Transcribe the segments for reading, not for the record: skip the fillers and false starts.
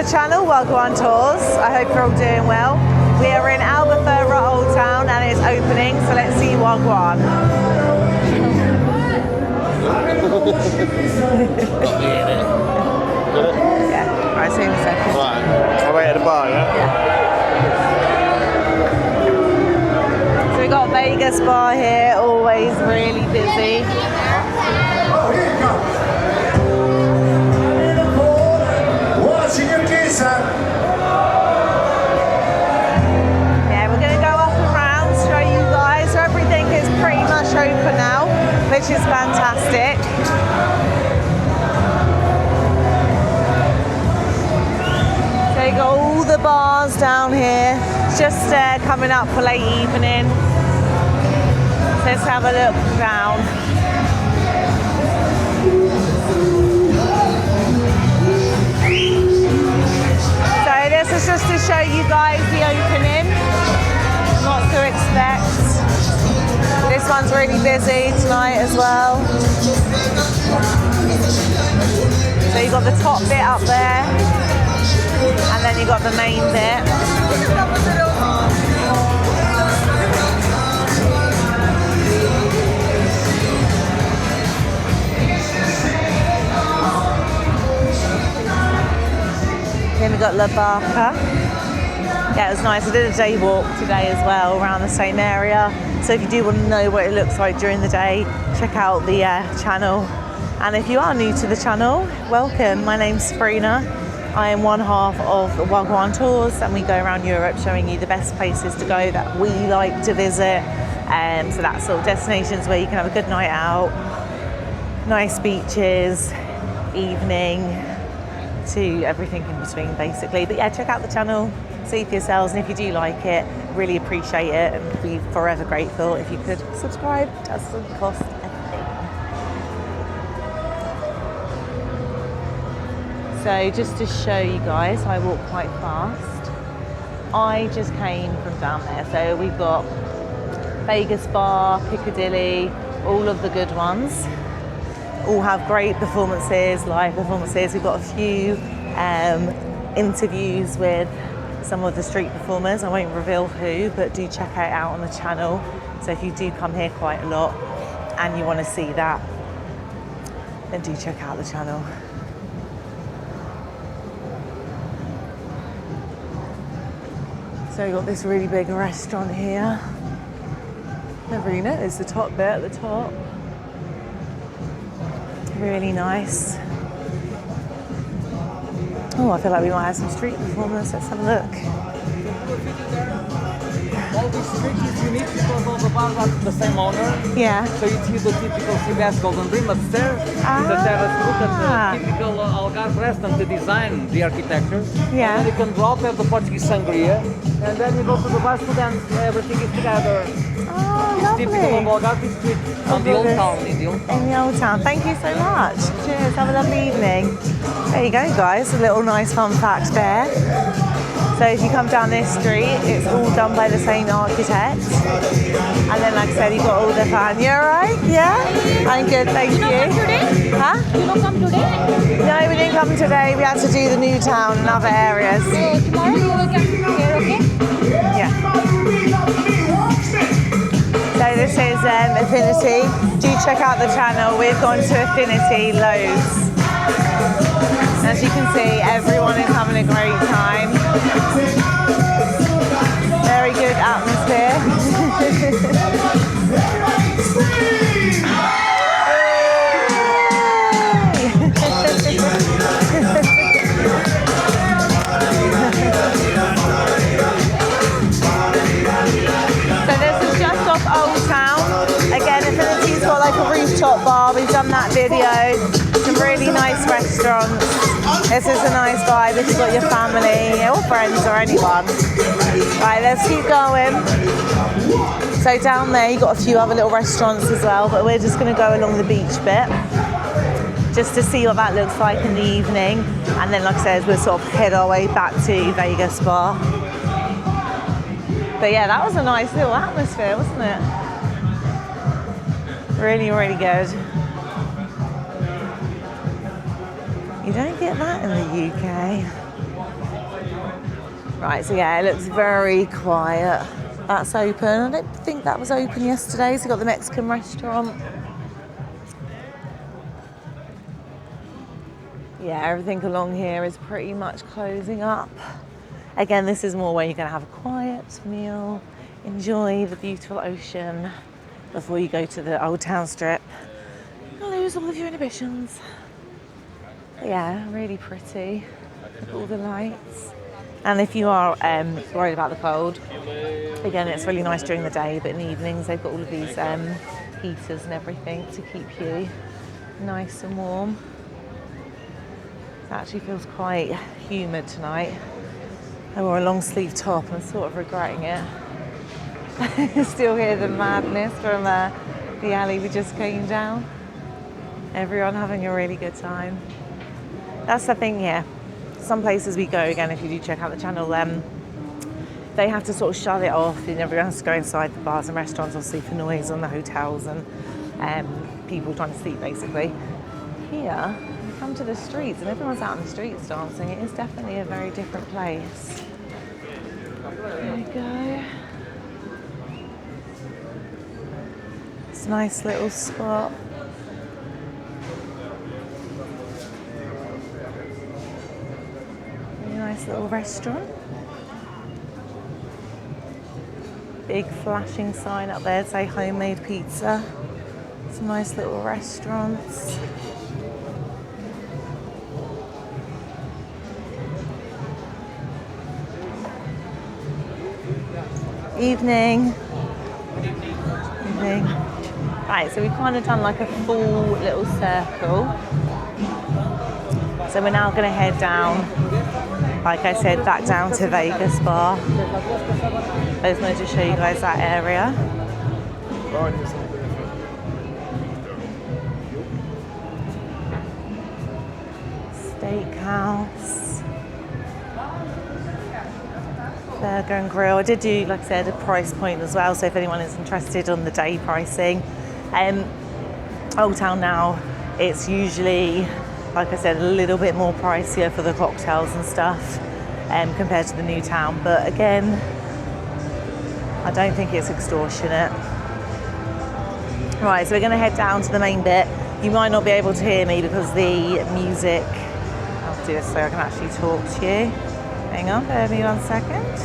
channel, Gwan Tours. I hope you're all doing well. We are in Albufeira, Old Town, and it's opening, so let's see Gwan. Yeah, right, see you in a second. Right, I'll wait at the bar, yeah? So we've got Vegas bar here, always really busy. Yeah, we're going to go up and round, show you guys. So everything is pretty much open now, which is fantastic. So you got all the bars down here, just coming up for late evening. So let's have a look down. So this is just to show you guys the opening, what to expect. This one's really busy tonight as well. So you've got the top bit up there, and then you've got the main bit. Then we've got La Barca. Yeah, it was nice. I did a day walk today as well around the same area. So if you do want to know what it looks like during the day, check out the channel. And if you are new to the channel, welcome. My name's Sabrina. I am one half of Gwan Tours, and we go around Europe showing you the best places to go that we like to visit. So that's sort of destinations where you can have a good night out, nice beaches, evening, to everything in between basically. But yeah, check out the channel, see for yourselves, and if you do like it, really appreciate it and be forever grateful if you could subscribe. It doesn't cost a thing. So just to show you guys, I walk quite fast. I just came from down there, so we've got Vegas Bar, Piccadilly, all of the good ones. All have great performances, live performances. We've got a few interviews with some of the street performers. I won't reveal who, but do check it out on the channel. So if you do come here quite a lot and you want to see that, then do check out the channel. So we've got this really big restaurant here. Never really noticed the top bit at the top. Really nice. Oh, I feel like we might have some street performers. Let's have a look. All this street is unique because all the bars are the same owner. Yeah. So you see the typical CBS Golden Dream upstairs. The terrace, look at the typical Algarve restaurant, the design, the architecture. Yeah. And then you can drop at the Portuguese sangria. And then you go to the bars to dance. Everything is together. Oh, lovely. Typical of Algarve street on the Old Town. In the Old Town. In the Old Town. Thank you so much. Cheers. Have a lovely evening. There you go, guys. A little nice fun fact there. So if you come down this street, it's all done by the same architect. And then, like I said, you've got all the fun. You alright? Yeah? I'm good, thank you. You don't come today? Huh? You don't come today? No, we didn't come today. We had to do the new town and other areas. So tomorrow you will come here, okay? Yeah. So this is Affinity. Do check out the channel. We've gone to Affinity loads. As you can see, everyone is having a great time. Very good atmosphere. So this is just off Old Town. Again, Affinity's got like a rooftop bar. We've done that video. Some really nice restaurants. This is a nice vibe if you've got your family or friends or anyone. Right, let's keep going. So down there you've got a few other little restaurants as well, but we're just going to go along the beach bit just to see what that looks like in the evening. And then, like I said, we'll sort of head our way back to Vegas Bar. But yeah, that was a nice little atmosphere, wasn't it? Really, really good. You don't get that in the UK. Right, so yeah, it looks very quiet. That's open. I don't think that was open yesterday. So you've got the Mexican restaurant. Yeah, everything along here is pretty much closing up. Again, this is more where you're going to have a quiet meal, enjoy the beautiful ocean before you go to the Old Town strip and lose all of your inhibitions. But yeah, really pretty with all the lights. And if you are worried about the cold, again, it's really nice during the day, but in the evenings they've got all of these heaters and everything to keep you nice and warm. It actually feels quite humid tonight. I wore a long sleeve top and I'm sort of regretting it. I still hear the madness from the alley we just came down. Everyone having a really good time. That's the thing here. Some places we go, again, if you do check out the channel, they have to sort of shut it off and everyone has to go inside the bars and restaurants, obviously, for noise on the hotels and people trying to sleep, basically. Here, you come to the streets and everyone's out in the streets dancing. It is definitely a very different place. There we go. It's a nice little spot. Really nice little restaurant. Big flashing sign up there to say homemade pizza. Some nice little restaurants. Evening. Evening. Right, so we've kind of done like a full little circle. So we're now going to head down, like I said, back down to Vegas Bar. I just wanted to show you guys that area. Steakhouse. Burger and Grill. I did do, like I said, a price point as well, so if anyone is interested on the day pricing. Old Town now, it's usually, like I said, a little bit more pricier for the cocktails and stuff compared to the new town, but again, I don't think it's extortionate. Right, so we're going to head down to the main bit. You might not be able to hear me because the music, I'll do this so I can actually talk to you. Hang on, bear with me 1 second.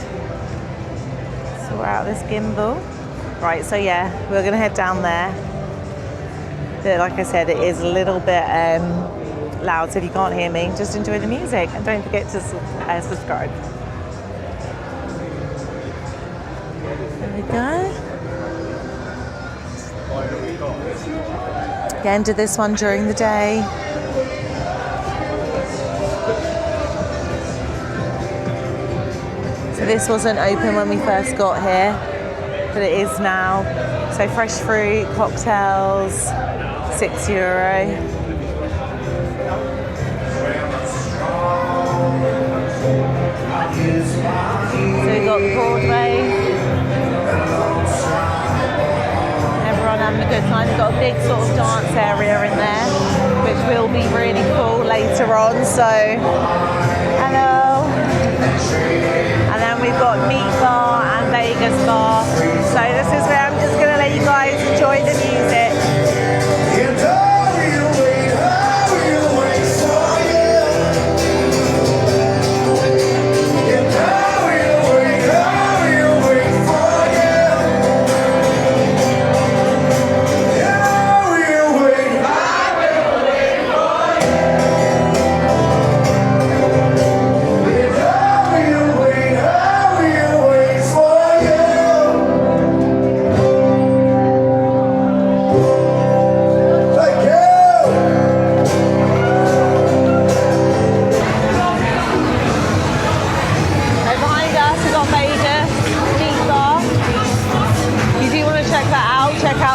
Sort out this gimbal. Right, so yeah, we're going to head down there. But like I said, it is a little bit loud, so if you can't hear me, just enjoy the music and don't forget to subscribe. There we go. Again, did this one during the day. So this wasn't open when we first got here, but it is now. So fresh fruit, cocktails, €6. So we've got Broadway. Everyone having a good time. We've got a big sort of dance area in there, which will be really full later on. So, hello. And then we've got Meat Bar and Vegas Bar. So this is where I'm just going to let you guys enjoy the music.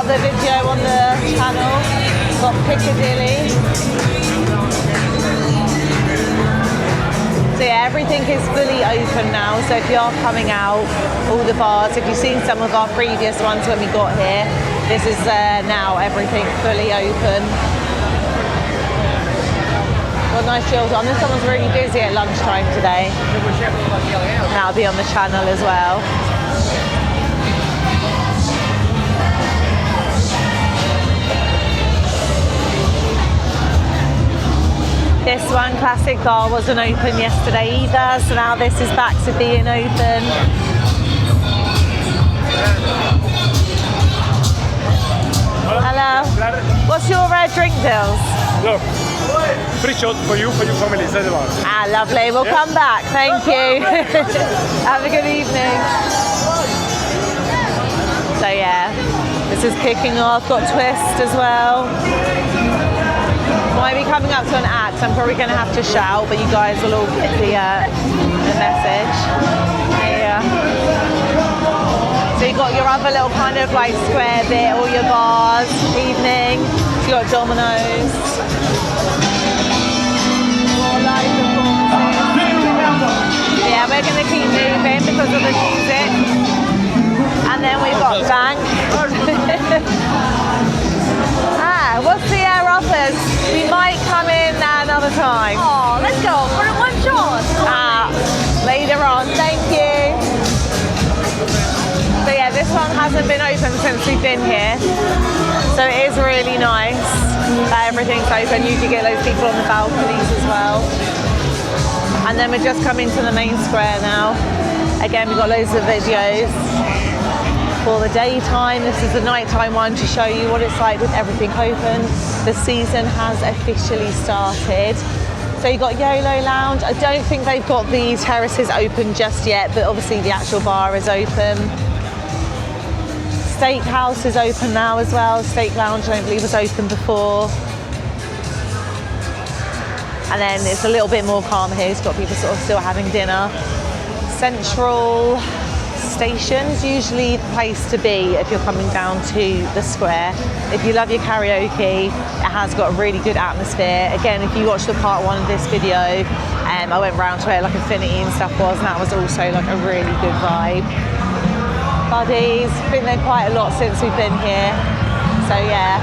The video on the channel, got Piccadilly. So yeah, everything is fully open now, so if you are coming out, all the bars, if you've seen some of our previous ones when we got here, this is now everything fully open. Got nice deals on. This one was really busy at lunchtime today. And that'll be on the channel as well. This one, Classic Bar, wasn't open yesterday either, so now this is back to being open. Hello. What's your drink deals? Look, free shot for your family, is that the one? Ah, lovely. We'll come back. Thank you. Have a good evening. So yeah, this is kicking off. Got Twist as well. Might be coming up to an act. I'm probably going to have to shout, but you guys will all get the message. Yeah. So you got your other little kind of like square bit, all your bars, evening. You got Domino's. More live performances. Yeah, we're going to keep moving because of the music. And then we've got Bank. What's the offers? We might come in another time. Oh, let's go for one shot. Later on. Thank you. So yeah, this one hasn't been open since we've been here. So it is really nice that everything's open. You can get those people on the balconies as well. And then we're just coming to the main square now. Again, we've got loads of videos for the daytime. This is the nighttime one to show you what it's like with everything open. The season has officially started. So you've got YOLO Lounge. I don't think they've got the terraces open just yet, but obviously the actual bar is open. Steakhouse is open now as well. Steak Lounge, I don't believe, was open before. And then it's a little bit more calm here. It's got people sort of still having dinner. Central Station's usually the place to be if you're coming down to the square. If you love your karaoke, it has got a really good atmosphere. Again, if you watched the part one of this video, I went round to where like Infinity and stuff was, and that was also like a really good vibe. Buddies, been there quite a lot since we've been here. So yeah,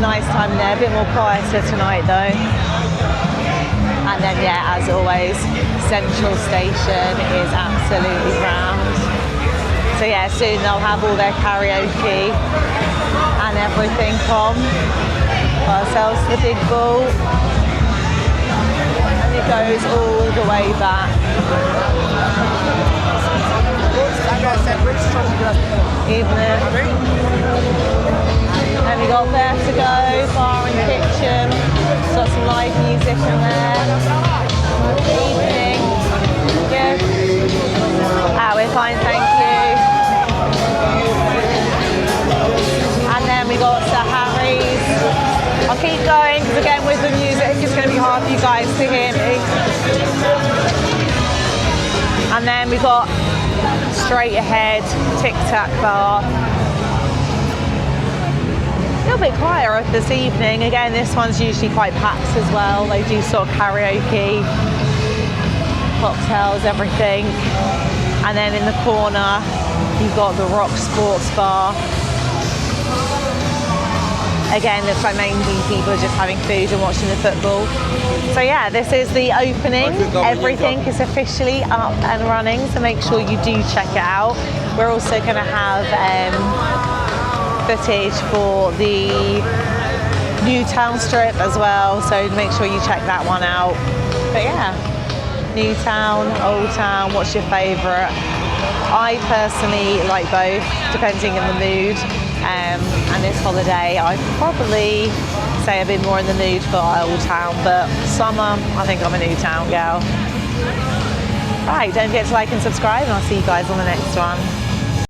nice time there. A bit more quieter tonight though. And then yeah, as always, Central Station is absolutely rammed. So yeah, soon they'll have all their karaoke and everything on. Got ourselves the big ball. And it goes all the way back. Evening. And we got Vertigo, bar and kitchen. Got some live music in there. Evening. Good. We're fine, thank you. And then we got Sir Harry's. I'll keep going because again with the music it's going to be hard for you guys to hear me. And then we got straight ahead Tic Tac Bar. A little bit quieter this evening. Again, this one's usually quite packed as well. They do sort of karaoke, cocktails, everything. And then in the corner, you've got the Rock Sports Bar. Again, looks like mainly people are just having food and watching the football. So yeah, this is the opening. Everything is officially up and running, so make sure you do check it out. We're also going to have footage for the New Town strip as well, so make sure you check that one out. But yeah, New Town, Old Town, what's your favourite? I personally like both, depending on the mood. And this holiday, I'd probably say a bit more in the mood for Old Town, but summer, I think I'm a New Town girl. Right, don't forget to like and subscribe, and I'll see you guys on the next one.